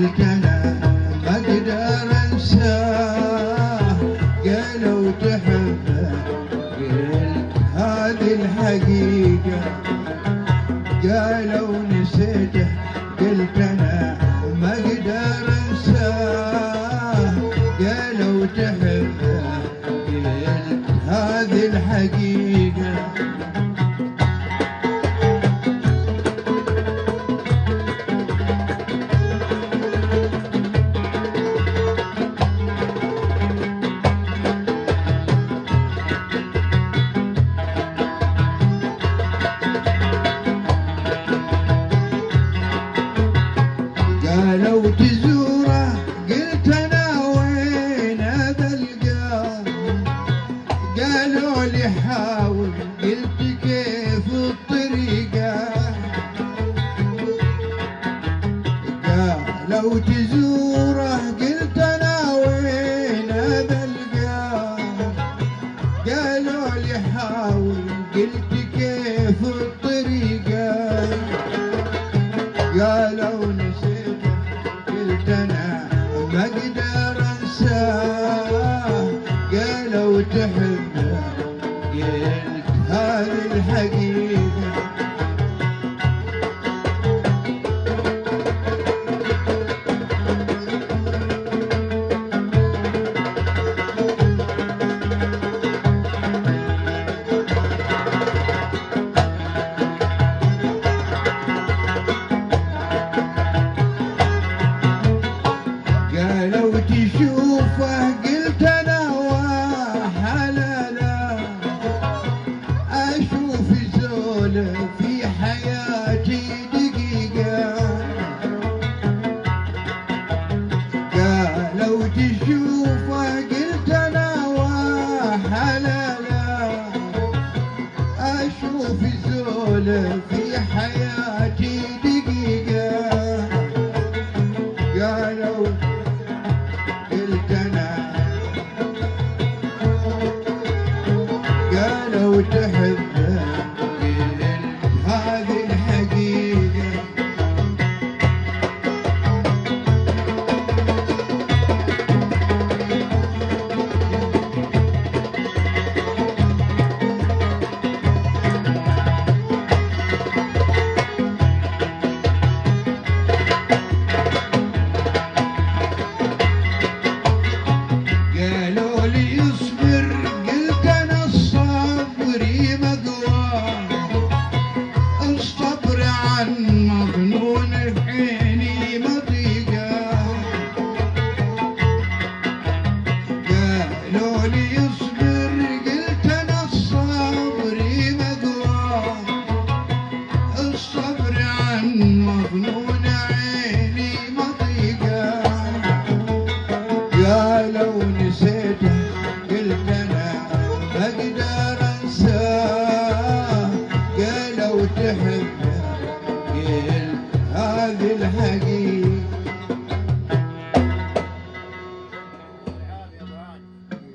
قلت انا ما اقدر انساه، قالوا تحبه قلت هذه الحقيقة، قالوا نسيته قلت انا ما اقدر انساه، قالوا تحبه قلت هذه الحقيقة. قالوا تزوره قلت انا وين بلقاه، قالوا لي حاول قلت كيف الطريقة، قالوا تزوره قلت انا وين بلقاه، قالوا لي حاول قلت كيف الطريقة، قالوا نسيته قلت انا ما اقدر انساه، قالوا تحبه قلت هذه الحقيقة. قالوا تشوفه قلت انا وحلالا، اشوف زوله في حياتي دقيقة، قالوا تشوفه قلت انا وحلالا، اشوف زوله في